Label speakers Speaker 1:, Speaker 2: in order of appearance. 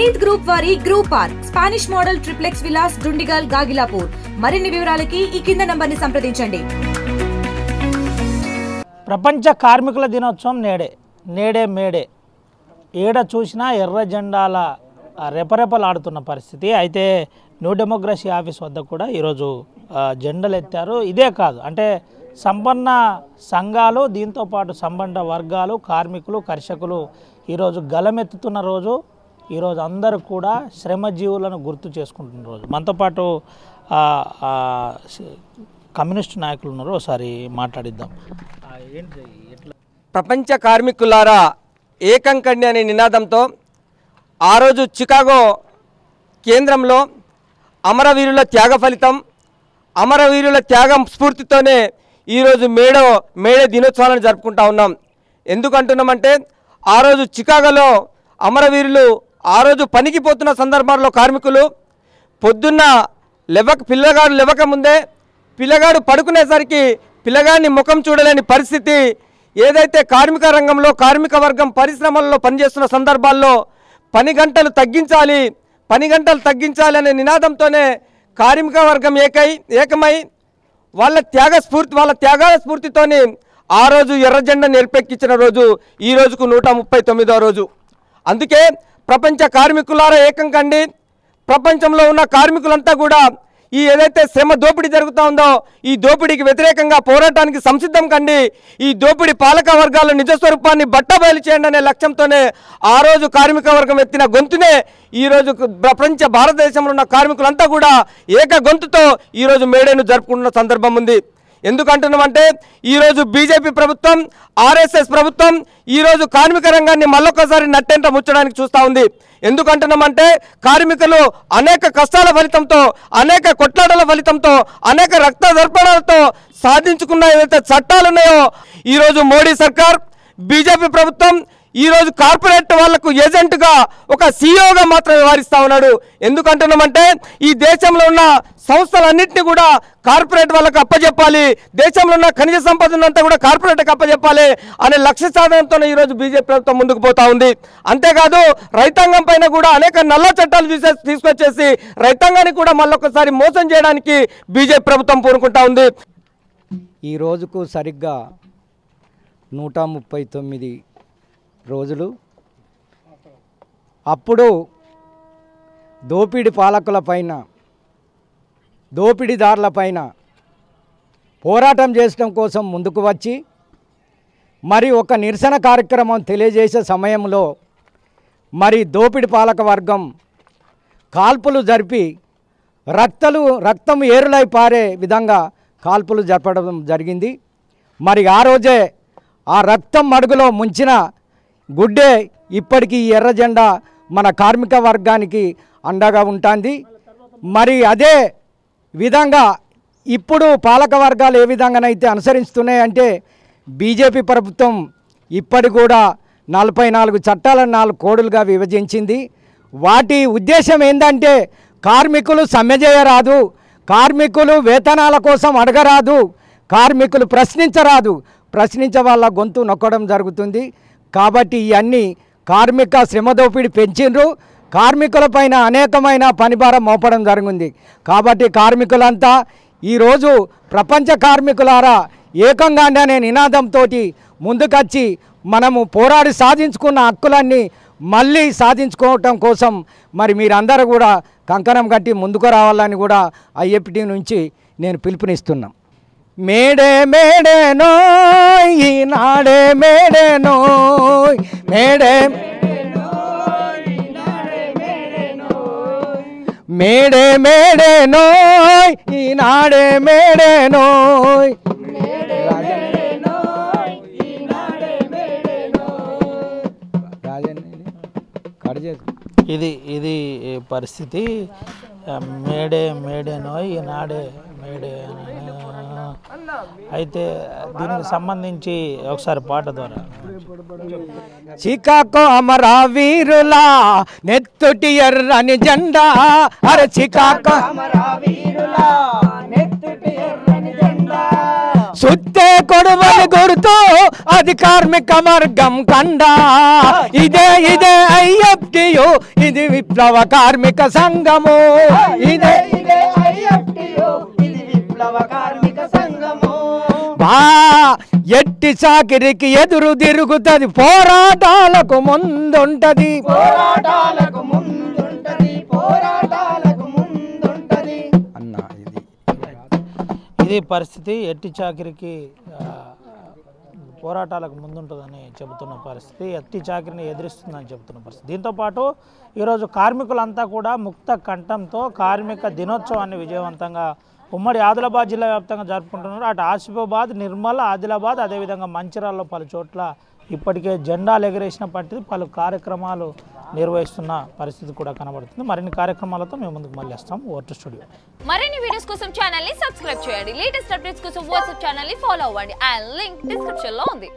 Speaker 1: Praneeth group వారి group park Spanish model triplex Vilas Dundigal Gagillapur. మరిన్ని వివరాలకి ఈ కింద నంబర్ని సంప్రదించండి.
Speaker 2: ప్రపంచ కార్మికుల దినోత్సవం నేడే మేడే ఏడ చూసినా ఎర్ర జెండాల రెపరెపలాడుతున్న పరిస్థితి. అయితే న్యూ డెమోక్రసీ ఆఫీస్ వద్ద కూడా ఈరోజు జెండలు ఎత్తారు. ఇదే కాదు, అంటే సంపన్న సంఘాలు, దీంతోపాటు సంబంధ వర్గాలు, కార్మికులు, కర్షకులు ఈరోజు గలమెత్తుతున్న రోజు. ఈరోజు అందరూ కూడా శ్రమజీవులను గుర్తు చేసుకుంటున్న రోజు. మనతో పాటు కమ్యూనిస్టు నాయకులు ఉన్నారు, ఒకసారి మాట్లాడిద్దాం.
Speaker 3: ప్రపంచ కార్మికులారా ఏకం కండి అనే నినాదంతో ఆ రోజు చికాగో కేంద్రంలో అమరవీరుల త్యాగ ఫలితం, అమరవీరుల త్యాగం స్ఫూర్తితోనే ఈరోజు మేడే దినోత్సవాలను జరుపుకుంటా ఉన్నాం. ఎందుకంటున్నామంటే ఆ రోజు చికాగోలో అమరవీరులు ఆ రోజు పనికి పోతున్న సందర్భాల్లో కార్మికులు పొద్దున్న పిల్లగాడు లేవక ముందే పిల్లగాడు పడుకునేసరికి పిల్లగాడిని ముఖం చూడలేని పరిస్థితి. ఏదైతే కార్మిక రంగంలో కార్మిక వర్గం పరిశ్రమల్లో పనిచేస్తున్న సందర్భాల్లో పని గంటలు తగ్గించాలి అనే నినాదంతోనే కార్మిక వర్గం ఏకమై వాళ్ళ త్యాగాల స్ఫూర్తితోని ఆ రోజు ఎర్ర జెండా నిరపెక్కించిన రోజు ఈ రోజుకు 139వ రోజు. అందుకే ప్రపంచ కార్మికులారా ఏకం కండి. ప్రపంచంలో ఉన్న కార్మికులంతా కూడా ఈ ఏదైతే శ్రమ దోపిడీ జరుగుతూ ఉందో ఈ దోపిడీకి వ్యతిరేకంగా పోరాటానికి సంసిద్ధం కండి. ఈ దోపిడీ పాలక వర్గాల నిజస్వరూపాన్ని బట్టబయలు చేయండి అనే లక్ష్యంతోనే ఆ రోజు కార్మిక వర్గం ఎత్తిన గొంతునే ఈరోజు ప్రపంచ భారతదేశంలో ఉన్న కార్మికులంతా కూడా ఏక గొంతుతో ఈరోజు మేడేను జరుపుకుంటున్న సందర్భం ఉంది. ఎందుకంటున్నామంటే ఈరోజు బీజేపీ ప్రభుత్వం, ఆర్ఎస్ఎస్ ప్రభుత్వం ఈరోజు కార్మిక రంగాన్ని మళ్ళొకసారి నట్టేంట ముచ్చడానికి చూస్తూ ఉంది. ఎందుకంటున్నామంటే కార్మికులు అనేక కష్టాల ఫలితంతో, అనేక కొట్లాటల ఫలితంతో, అనేక రక్త దర్పణాలతో సాధించుకున్న ఏదైతే చట్టాలు ఉన్నాయో ఈరోజు మోడీ సర్కార్, బీజేపీ ప్రభుత్వం ఈరోజు కార్పొరేట్ వాళ్లకు ఏజెంట్గా ఒక సీఈఓగా మాత్రం వ్యవహరిస్తూ ఉన్నాడు. ఎందుకంటున్నామంటే ఈ దేశంలో ఉన్న సంస్థలన్నింటినీ కూడా కార్పొరేట్ వాళ్ళకు అప్పచెప్పాలి, దేశంలో ఉన్న ఖనిజ సంపదనంతా కూడా కార్పొరేట్కి అప్పచెప్పాలి అనే లక్ష్య సాధనతోనే ఈరోజు బీజేపీ ప్రభుత్వం ముందుకు పోతా ఉంది. అంతేకాదు రైతాంగం పైన కూడా అనేక నల్ల చట్టాలు తీసుకొచ్చేసి రైతాంగాన్ని కూడా మళ్ళొకసారి మోసం చేయడానికి బీజేపీ ప్రభుత్వం పూనుకుంటా ఉంది.
Speaker 4: ఈ రోజుకు సరిగ్గా 139 రోజులు. అప్పుడు దోపిడీదారులపైన పోరాటం చేయడం కోసం ముందుకు వచ్చి మరి ఒక నిరసన కార్యక్రమం తెలియజేసే సమయంలో మరి దోపిడీ పాలక వర్గం కాల్పులు జరిపి రక్తం ఏరులై పారే విధంగా కాల్పులు జరపడం జరిగింది. మరి ఆ రోజే ఆ రక్తం మడుగులో ముంచిన గుడ్డే ఇప్పటికీ ఎర్ర జెండా మన కార్మిక వర్గానికి అండగా ఉంటుంది. మరి అదే విధంగా ఇప్పుడు పాలక వర్గాలు ఏ విధంగానైతే అనుసరిస్తున్నాయంటే బీజేపీ ప్రభుత్వం ఇప్పటి కూడా 44 చట్టాలను 4 కోడులుగా విభజించింది. వాటి ఉద్దేశం ఏంటంటే కార్మికులు సమ్మె చేయరాదు, కార్మికులు వేతనాల కోసం అడగరాదు, కార్మికులు ప్రశ్నించే వాళ్ళ గొంతు నొక్కడం జరుగుతుంది. కాబట్టి ఇవన్నీ కార్మిక శ్రమ దోపిడీ పెంచిండ్రు, కార్మికులపైన అనేకమైన పనిభారం మోపడం జరిగింది. కాబట్టి కార్మికులంతా ఈరోజు ప్రపంచ కార్మికులారా ఏకంగా అనే నినాదంతో ముందుకొచ్చి మనము పోరాడి సాధించుకున్న హక్కులన్నీ మళ్ళీ సాధించుకోవటం కోసం మరి మీరందరూ కూడా కంకణం కట్టి ముందుకు రావాలని కూడా ఐఎఫ్టీ నుంచి నేను పిలుపునిస్తున్నాం. మేడే నోయ్ ఈనాడే మేడే నోయ్, మేడే నోయ్ ఈనాడే మేడే నోయ్.
Speaker 2: ఇది పరిస్థితి. మేడే నోయ్ ఈనాడే మేడే. అయితే దీనికి సంబంధించి ఒకసారి పాట ద్వారా
Speaker 4: చికాగో అమరవీరులా నెత్తుటి ఎర్రని జెండా, అరే చికాగో అమరవీరులా నెత్తుటి ఎర్రని జెండా, సుత్తే కొడువని గుర్తు ఆ ఉన్నది కార్మిక వర్గం కండా ఇదే ఇదే IFTU ఇది విప్లవ కార్మిక సంఘము ఇదే ఇదే IFTU ఇది విప్లవ కార్మిక సంఘము బా ఎట్టి చాకిరికి ఎదురు తిరుగుతది పోరాటాలకు ముందుంటది పోరాటాలకు ముందుంటది పోరాటాలకు ముందుంటది అన్న
Speaker 2: ఇది పరిస్థితి. ఎట్టి చాకిరికి పోరాటాలకు ముందుంటుందని చెబుతున్న పరిస్థితి, ఎట్టి చాకిరిని ఎదిరిస్తుందని చెబుతున్న పరిస్థితి. దీంతోపాటు ఈరోజు కార్మికులంతా కూడా ముక్త కంఠంతో కార్మిక దినోత్సవాన్ని విజయవంతంగా ఉమ్మడి ఆదిలాబాద్ జిల్లా వ్యాప్తంగా జరుపుకుంటున్నారు. అటు ఆసిఫాబాద్, నిర్మల్, ఆదిలాబాద్, అదేవిధంగా మంచిర్యాలలో పలు చోట్ల ఇప్పటికే జెండాలు ఎగరేసినప్పటికీ పలు కార్యక్రమాలు నిర్వహిస్తున్న పరిస్థితి కూడా కనబడుతుంది. మరిన్ని కార్యక్రమాలతో మేము ముందుకు మళ్ళీ వస్తాం. Over to studio.
Speaker 5: మరిన్ని వీడియోస్ కోసం ఛానల్ ని సబ్స్క్రైబ్ చేయండి. లేటెస్ట్ అప్డేట్స్ కోసం వాట్సాప్ ఛానల్ ని ఫాలో అవ్వండి. ఆ లింక్ డిస్క్రిప్షన్ లో ఉంది.